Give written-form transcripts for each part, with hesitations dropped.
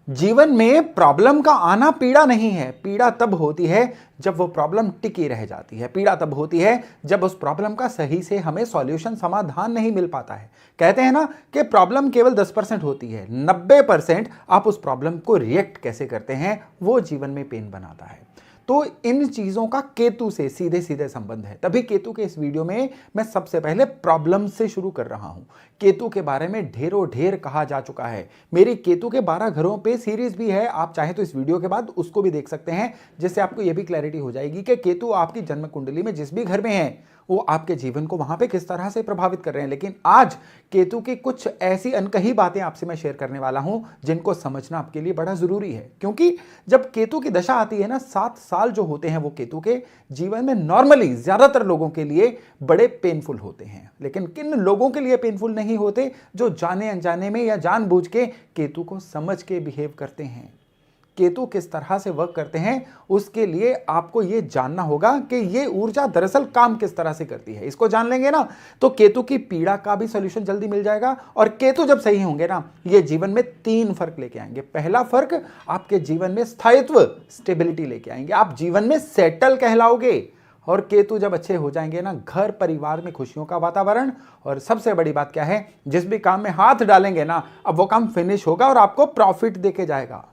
जीवन में प्रॉब्लम का आना पीड़ा नहीं है। पीड़ा तब होती है जब वो प्रॉब्लम टिकी रह जाती है। पीड़ा तब होती है जब उस प्रॉब्लम का सही से हमें सॉल्यूशन, समाधान नहीं मिल पाता है। कहते हैं ना कि प्रॉब्लम केवल 10% होती है, 90% आप उस प्रॉब्लम को रिएक्ट कैसे करते हैं वो जीवन में पेन बनाता है। तो इन चीजों का केतु से सीधे सीधे संबंध है। तभी केतु के इस वीडियो में मैं सबसे पहले प्रॉब्लम से शुरू कर रहा हूं। केतु के बारे में ढेरों ढेर कहा जा चुका है। मेरी केतु के 12 घरों पे सीरीज भी है, आप चाहे तो इस वीडियो के बाद उसको भी देख सकते हैं, जिससे आपको यह भी क्लैरिटी हो जाएगी कि केतु आपकी जन्म कुंडली में जिस भी घर में है वो आपके जीवन को वहां पे किस तरह से प्रभावित कर रहे हैं। लेकिन आज केतु की कुछ ऐसी अनकही बातें आपसे मैं शेयर करने वाला हूं जिनको समझना आपके लिए बड़ा जरूरी है। क्योंकि जब केतु की दशा आती है ना, 7 साल जो होते हैं वो केतु के जीवन में नॉर्मली ज्यादातर लोगों के लिए बड़े पेनफुल होते हैं। लेकिन किन लोगों के लिए पेनफुल नहीं होते? जो जाने अनजाने में या जानबूझ के केतु को समझ के बिहेव करते हैं। केतु किस तरह से वर्क करते हैं उसके लिए आपको यह जानना होगा कि यह ऊर्जा दरअसल काम किस तरह से करती है। इसको जान लेंगे ना तो केतु की पीड़ा का भी सॉल्यूशन जल्दी मिल जाएगा। और केतु जब सही होंगे ना, ये जीवन में 3 फर्क लेके आएंगे। पहला फर्क, आपके जीवन में स्थायित्व, स्टेबिलिटी लेके आएंगे। आप जीवन में सेटल कहलाओगे। और केतु जब अच्छे हो जाएंगे ना, घर परिवार में खुशियों का वातावरण। और सबसे बड़ी बात क्या है, जिस भी काम में हाथ डालेंगे ना, अब वो काम फिनिश होगा और आपको प्रॉफिट देके जाएगा।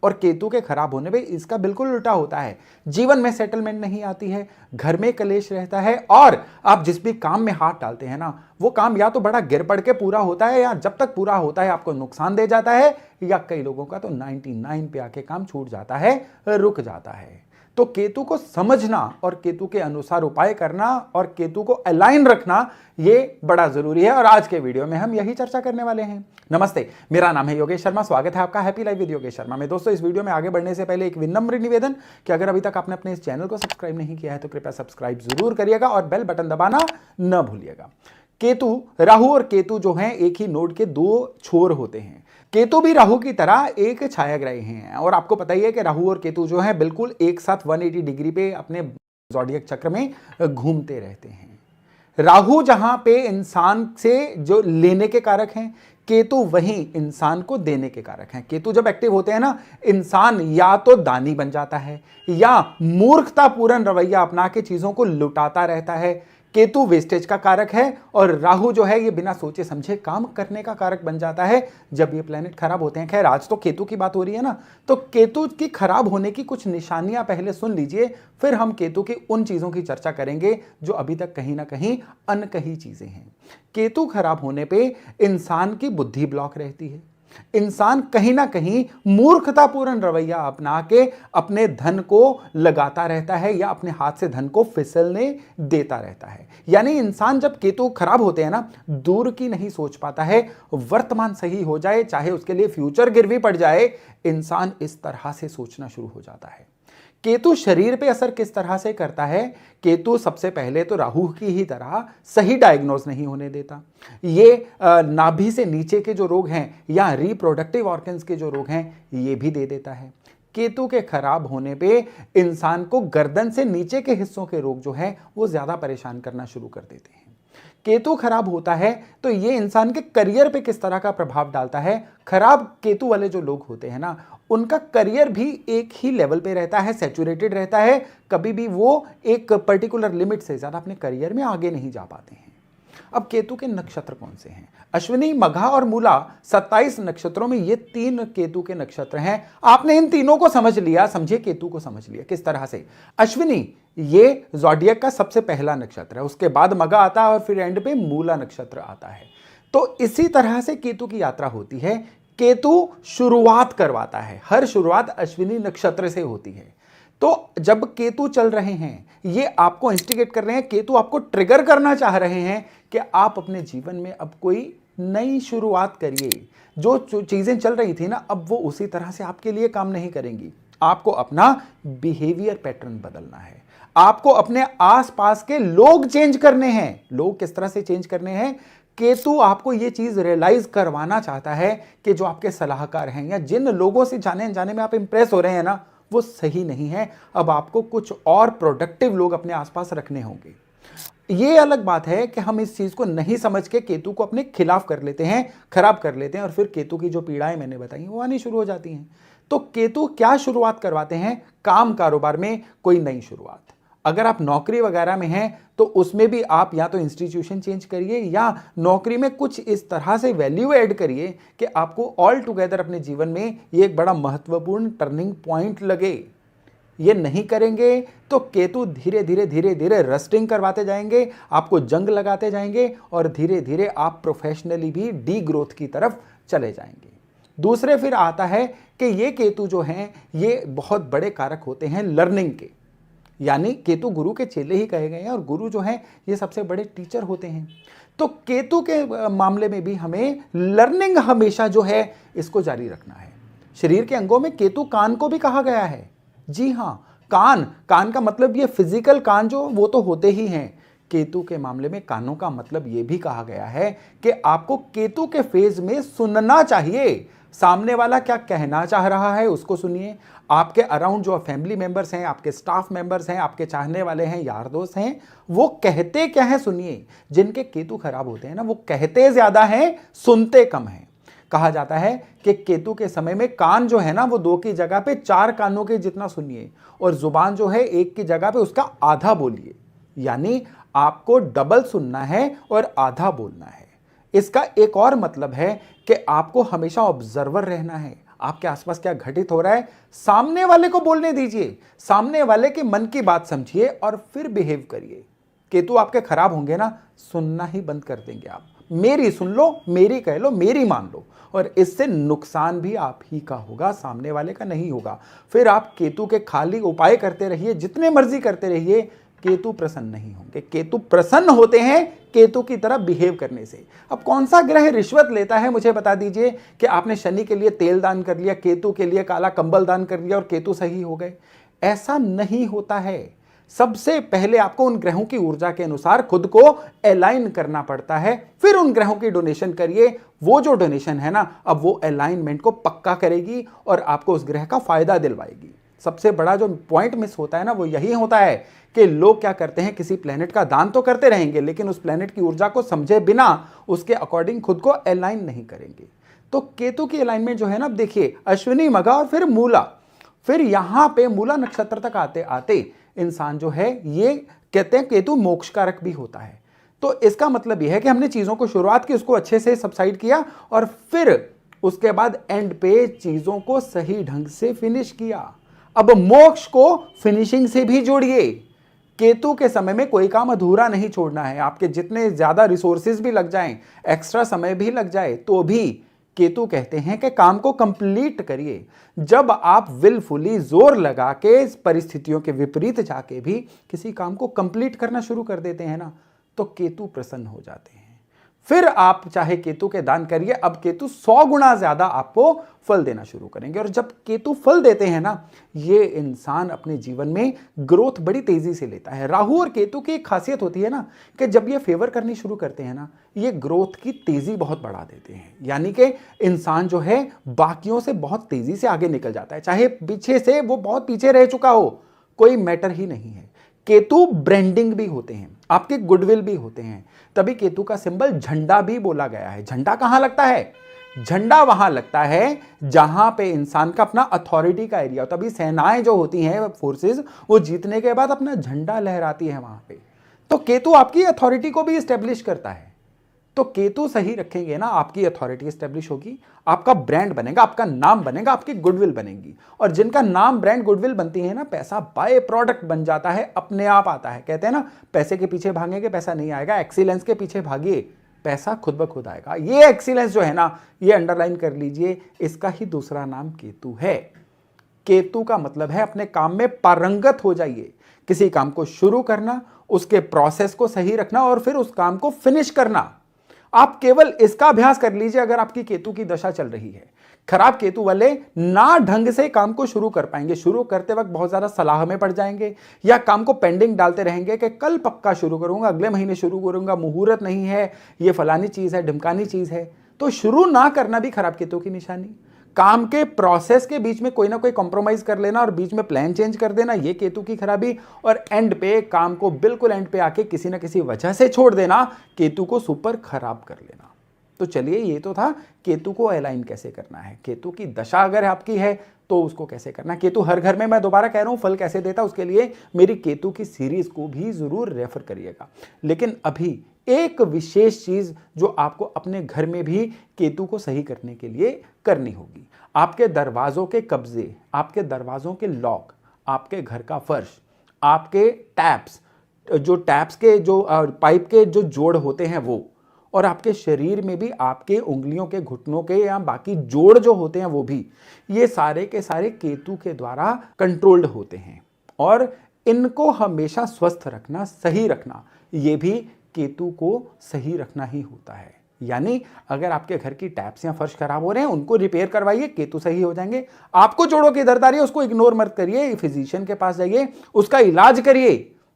और केतु के खराब होने पे इसका बिल्कुल उल्टा होता है। जीवन में सेटलमेंट नहीं आती है, घर में कलेश रहता है, और आप जिस भी काम में हाथ डालते हैं ना, वो काम या तो बड़ा गिर पड़ के पूरा होता है, या जब तक पूरा होता है आपको नुकसान दे जाता है, या कई लोगों का तो 99 पे आके काम छूट जाता है, रुक जाता है। तो केतु को समझना और केतु के अनुसार उपाय करना और केतु को अलाइन रखना, ये बड़ा जरूरी है। और आज के वीडियो में हम यही चर्चा करने वाले हैं। नमस्ते, मेरा नाम है योगेश शर्मा। स्वागत है आपका happy life with Yogesh Sharma में। दोस्तों, इस वीडियो में आगे बढ़ने से पहले एक विनम्र निवेदन कि अगर अभी तक आपने अपने इस चैनल को सब्सक्राइब नहीं किया है तो कृपया सब्सक्राइब जरूर करिएगा और बेल बटन दबाना न भूलिएगा। केतु, राहु और केतु जो हैं एक ही नोड के 2 छोर होते हैं। केतु भी राहु की तरह एक छायाग्रही हैं, और आपको पता ही है कि राहु और केतु जो हैं बिल्कुल एक साथ 180 डिग्री पे अपने ज़ोडिएक चक्र में घूमते रहते हैं। राहु जहां पे इंसान से जो लेने के कारक हैं, केतु वहीं इंसान को देने के कारक हैं। केतु जब एक्टिव होते हैं ना, इंसान या तो दानी बन जाता है या मूर्खतापूर्ण रवैया अपना के चीजों को लुटाता रहता है। केतु वेस्टेज का कारक है और राहु जो है ये बिना सोचे समझे काम करने का कारक बन जाता है जब ये प्लेनेट खराब होते हैं। खैर, आज तो केतु की बात हो रही है ना, तो केतु की खराब होने की कुछ निशानियां पहले सुन लीजिए, फिर हम केतु की उन चीजों की चर्चा करेंगे जो अभी तक कहीं ना कहीं अनकही चीजें हैं। केतु खराब होने पे इंसान की बुद्धि ब्लॉक रहती है। इंसान कहीं ना कहीं मूर्खतापूर्ण रवैया अपना के अपने धन को लगाता रहता है या अपने हाथ से धन को फिसलने देता रहता है। यानी इंसान जब केतु खराब होते हैं ना, दूर की नहीं सोच पाता है, वर्तमान सही हो जाए चाहे उसके लिए फ्यूचर गिरवी पड़ जाए, इंसान इस तरह से सोचना शुरू हो जाता है। केतु शरीर पे असर किस तरह से करता है? केतु सबसे पहले तो राहु की ही तरह सही डायग्नोज नहीं होने देता। ये नाभि से नीचे के जो रोग हैं या रिप्रोडक्टिव ऑर्गन्स के जो रोग हैं ये भी दे देता है। केतु के खराब होने पे इंसान को गर्दन से नीचे के हिस्सों के रोग जो है वो ज्यादा परेशान करना शुरू कर देते हैं। केतु खराब होता है तो ये इंसान के करियर पे किस तरह का प्रभाव डालता है? खराब केतु वाले जो लोग होते हैं ना, उनका करियर भी एक ही लेवल पे रहता है, सैचुरेटेड रहता है। कभी भी वो एक पर्टिकुलर लिमिट से ज्यादा अपने करियर में आगे नहीं जा पाते हैं। अब केतु के नक्षत्र कौन से हैं? अश्विनी, मघा और मूला, 27 नक्षत्रों में ये 3 केतु के नक्षत्र हैं। आपने इन तीनों को समझ लिया, समझिए केतु को समझ लिया किस तरह से। अश्विनी ये ज़ोडिएक का सबसे पहला नक्षत्र है, उसके बाद मघा आता है और फिर एंड पे मूला नक्षत्र आता है। तो इसी तरह से केतु की यात्रा होती है। केतु शुरुआत करवाता है, हर शुरुआत अश्विनी नक्षत्र से होती है। तो जब केतु चल रहे हैं, ये आपको इंस्टिगेट कर रहे हैं, केतु आपको ट्रिगर करना चाह रहे हैं कि आप अपने जीवन में अब कोई नई शुरुआत करिए। जो चीजें चल रही थी ना, अब वो उसी तरह से आपके लिए काम नहीं करेंगी। आपको अपना बिहेवियर पैटर्न बदलना है, आपको अपने आसपास के लोग चेंज करने हैं। लोग किस तरह से चेंज करने हैं? केतु आपको यह चीज रियलाइज करवाना चाहता है कि जो आपके सलाहकार हैं या जिन लोगों से जाने अनजाने में आप इंप्रेस हो रहे हैं ना, वो सही नहीं है। अब आपको कुछ और प्रोडक्टिव लोग अपने आसपास रखने होंगे। ये अलग बात है कि हम इस चीज को नहीं समझ के केतु को अपने खिलाफ कर लेते हैं, खराब कर लेते हैं, और फिर केतु की जो पीड़ाएं मैंने बताई वो आनी शुरू हो जाती हैं। तो केतु क्या शुरुआत करवाते हैं? काम कारोबार में कोई नई शुरुआत। अगर आप नौकरी वगैरह में हैं तो उसमें भी आप या तो इंस्टीट्यूशन चेंज करिए या नौकरी में कुछ इस तरह से वैल्यू ऐड करिए कि आपको ऑल टुगेदर अपने जीवन में ये एक बड़ा महत्वपूर्ण टर्निंग पॉइंट लगे। ये नहीं करेंगे तो केतु धीरे धीरे धीरे धीरे रस्टिंग करवाते जाएंगे, आपको जंग लगाते जाएंगे और धीरे धीरे आप प्रोफेशनली भी डी ग्रोथ की तरफ चले जाएंगे। दूसरे फिर आता है कि ये केतु जो हैं ये बहुत बड़े कारक होते हैं लर्निंग के, यानी केतु गुरु के चेले ही कहे गए हैं और गुरु जो हैं ये सबसे बड़े टीचर होते हैं। तो केतु के मामले में भी हमें लर्निंग हमेशा जो है इसको जारी रखना है। शरीर के अंगों में केतु कान को भी कहा गया है। जी हाँ, कान, कान का मतलब ये फिजिकल कान जो वो तो होते ही हैं। केतु के मामले में कानों का मतलब ये भी कहा गया है कि आपको केतु के फेज में सुनना चाहिए। सामने वाला क्या कहना चाह रहा है उसको सुनिए। आपके अराउंड जो फैमिली मेंबर्स हैं, आपके स्टाफ मेंबर्स हैं, आपके चाहने वाले हैं, यार दोस्त हैं, वो कहते क्या है सुनिए। जिनके केतु खराब होते हैं ना वो कहते ज्यादा हैं, सुनते कम हैं। कहा जाता है कि केतु के समय में कान जो है ना वो 2 की जगह पे 4 कानों के जितना सुनिए और जुबान जो है 1 की जगह पे उसका आधा बोलिए। यानी आपको डबल सुनना है और आधा बोलना है। इसका एक और मतलब है कि आपको हमेशा ऑब्जर्वर रहना है। आपके आसपास क्या घटित हो रहा है सामने वाले को बोलने दीजिए, सामने वाले के मन की बात समझिए और फिर बिहेव करिए। केतु आपके खराब होंगे ना, सुनना ही बंद कर देंगे आप। मेरी सुन लो, मेरी कह लो, मेरी मान लो, और इससे नुकसान भी आप ही का होगा, सामने वाले का नहीं होगा। फिर आप केतु के खाली उपाय करते रहिए, जितने मर्जी करते रहिए, केतु प्रसन्न नहीं होंगे। केतु प्रसन्न होते हैं केतु की तरह बिहेव करने से। अब कौन सा ग्रह रिश्वत लेता है मुझे बता दीजिए कि आपने शनि के लिए तेल दान कर लिया, केतु के लिए काला कंबल दान कर लिया और केतु सही हो गए? ऐसा नहीं होता है। सबसे पहले आपको उन ग्रहों की ऊर्जा के अनुसार खुद को अलाइन करना पड़ता है, फिर उन ग्रहों की डोनेशन करिए। वो जो डोनेशन है ना, अब वो अलाइनमेंट को पक्का करेगी और आपको उस ग्रह का फायदा दिलवाएगी। सबसे बड़ा जो पॉइंट मिस होता है ना वो यही होता है कि लोग क्या करते हैं, किसी प्लेनेट का दान तो करते रहेंगे लेकिन उस प्लेनेट की ऊर्जा को समझे बिना उसके अकॉर्डिंग खुद को अलाइन नहीं करेंगे। तो केतु की अलाइनमेंट जो है ना, देखिए अश्विनी, मघा और फिर मूला, फिर यहां पे मूला नक्षत्र तक आते आते इंसान जो है ये कहते हैं केतु मोक्षकारक भी होता है। तो इसका मतलब यह है कि हमने चीजों को शुरुआत की, उसको अच्छे से सबसाइड किया और फिर उसके बाद एंड पे चीजों को सही ढंग से फिनिश किया। अब मोक्ष को फिनिशिंग से भी जोड़िए। केतु के समय में कोई काम अधूरा नहीं छोड़ना है। आपके जितने ज्यादा रिसोर्सेज भी लग जाएं, एक्स्ट्रा समय भी लग जाए, तो भी केतु कहते हैं कि काम को कंप्लीट करिए। जब आप विलफुली जोर लगा के परिस्थितियों के विपरीत जाके भी किसी काम को कंप्लीट करना शुरू कर देते हैं ना, तो केतु प्रसन्न हो जाते हैं। फिर आप चाहे केतु के दान करिए, अब केतु 100 गुना ज्यादा आपको फल देना शुरू करेंगे। और जब केतु फल देते हैं ना, ये इंसान अपने जीवन में ग्रोथ बड़ी तेजी से लेता है। राहु और केतु की एक खासियत होती है ना कि जब ये फेवर करनी शुरू करते हैं ना, ये ग्रोथ की तेजी बहुत बढ़ा देते हैं। यानी कि इंसान जो है बाकियों से बहुत तेजी से आगे निकल जाता है, चाहे पीछे से वो बहुत पीछे रह चुका हो, कोई मैटर ही नहीं है। केतु ब्रांडिंग भी होते हैं, आपके गुडविल भी होते हैं। तभी केतु का सिंबल झंडा भी बोला गया है। झंडा कहां लगता है? झंडा वहां लगता है जहां पे इंसान का अपना अथॉरिटी का एरिया हो। तभी सेनाएं जो होती हैं, फोर्सेस, वो जीतने के बाद अपना झंडा लहराती है वहां पे। तो केतु आपकी अथॉरिटी को भी स्टेब्लिश करता है। तो केतु सही रखेंगे ना, आपकी अथॉरिटी स्टेब्लिश होगी, आपका ब्रांड बनेगा, आपका नाम बनेगा, आपकी गुडविल बनेगी। और जिनका नाम, ब्रांड, गुडविल बनती है ना, पैसा बाय प्रोडक्ट बन जाता है, अपने आप आता है। कहते हैं ना, पैसे के पीछे भागेंगे पैसा नहीं आएगा, एक्सीलेंस के पीछे भागिए, पैसा खुद ब खुद आएगा। ये एक्सीलेंस जो है ना, ये अंडरलाइन कर लीजिए, इसका ही दूसरा नाम केतु है। केतु का मतलब है अपने काम में पारंगत हो जाइए। किसी काम को शुरू करना, उसके प्रोसेस को सही रखना और फिर उस काम को फिनिश करना। आप केवल इसका अभ्यास कर लीजिए अगर आपकी केतु की दशा चल रही है। खराब केतु वाले ना ढंग से काम को शुरू कर पाएंगे, शुरू करते वक्त बहुत ज्यादा सलाह में पड़ जाएंगे या काम को पेंडिंग डालते रहेंगे कि कल पक्का शुरू करूंगा, अगले महीने शुरू करूंगा, मुहूर्त नहीं है, ये फलानी चीज है, ढिमकानी चीज है। तो शुरू ना करना भी खराब केतु की निशानी। काम के प्रोसेस के बीच में कोई ना कोई कॉम्प्रोमाइज कर लेना और बीच में प्लान चेंज कर देना, ये केतु की खराबी। और एंड पे काम को बिल्कुल एंड पे आके किसी ना किसी वजह से छोड़ देना, केतु को सुपर खराब कर लेना। तो चलिए, ये तो था केतु को अलाइन कैसे करना है। केतु की दशा अगर आपकी है तो उसको कैसे करना है। केतु हर घर में, मैं दोबारा कह रहा हूं, फल कैसे देता, उसके लिए मेरी केतु की सीरीज को भी जरूर रेफर करिएगा। लेकिन अभी एक विशेष चीज जो आपको अपने घर में भी केतु को सही करने के लिए करनी होगी। आपके दरवाजों के कब्जे, आपके दरवाजों के लॉक, आपके घर का फर्श, आपके टैप्स, जो टैप्स के जो पाइप के जो जोड़ होते हैं वो, और आपके शरीर में भी आपके उंगलियों के घुटनों के या बाकी जोड़ जो होते हैं वो भी, ये सारे के सारे केतु के द्वारा कंट्रोल्ड होते हैं। और इनको हमेशा स्वस्थ रखना, सही रखना, ये भी केतु को सही रखना ही होता है। यानी अगर आपके घर की टैप्स या फर्श खराब हो रहे हैं, उनको रिपेयर करवाइए, केतु सही हो जाएंगे। आपको जोड़ों की दर्द आ रही है, उसको इग्नोर मत करिए, फिजिशियन के पास जाइए, उसका इलाज करिए,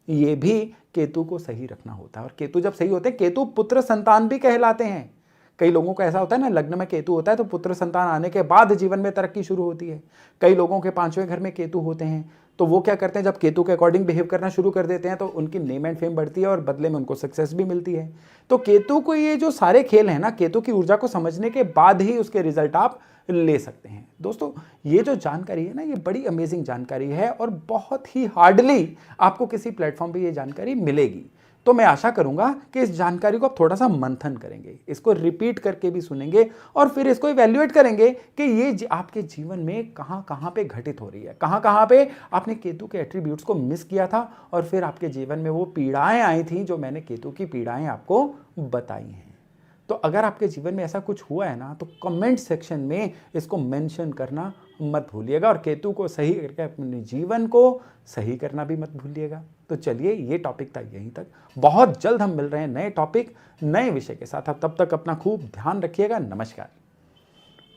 ये भी केतु को सही रखना होता है। और केतु जब सही होते हैं, केतु पुत्र संतान भी कहलाते हैं। कई लोगों को ऐसा होता है ना, लग्न में केतु होता है तो पुत्र संतान आने के बाद जीवन में तरक्की शुरू होती है। कई लोगों के 5वें घर में केतु होते हैं तो वो क्या करते हैं, जब केतु के अकॉर्डिंग बिहेव करना शुरू कर देते हैं तो उनकी नेम एंड फेम बढ़ती है और बदले में उनको सक्सेस भी मिलती है। तो केतु को ये जो सारे खेल हैं ना, केतु की ऊर्जा को समझने के बाद ही उसके रिजल्ट आप ले सकते हैं। दोस्तों, ये जो जानकारी है ना, ये बड़ी अमेजिंग जानकारी है और बहुत ही हार्डली आपको किसी प्लेटफॉर्म पे ये जानकारी मिलेगी। तो मैं आशा करूंगा कि इस जानकारी को आप थोड़ा सा मंथन करेंगे, इसको रिपीट करके भी सुनेंगे और फिर इसको इवैल्यूएट करेंगे कि ये आपके जीवन में कहां कहां पे घटित हो रही है, कहां कहां पे आपने केतु के एट्रीब्यूट्स को मिस किया था और फिर आपके जीवन में वो पीड़ाएं आई थी जो मैंने केतु की पीड़ाएं आपको बताई हैं। तो अगर आपके जीवन में ऐसा कुछ हुआ है ना, तो कमेंट सेक्शन में इसको मेंशन करना मत भूलिएगा और केतु को सही करके अपने जीवन को सही करना भी मत भूलिएगा। तो चलिए, ये टॉपिक था यहीं तक। बहुत जल्द हम मिल रहे हैं नए टॉपिक, नए विषय के साथ। अब तब तक अपना खूब ध्यान रखिएगा। नमस्कार।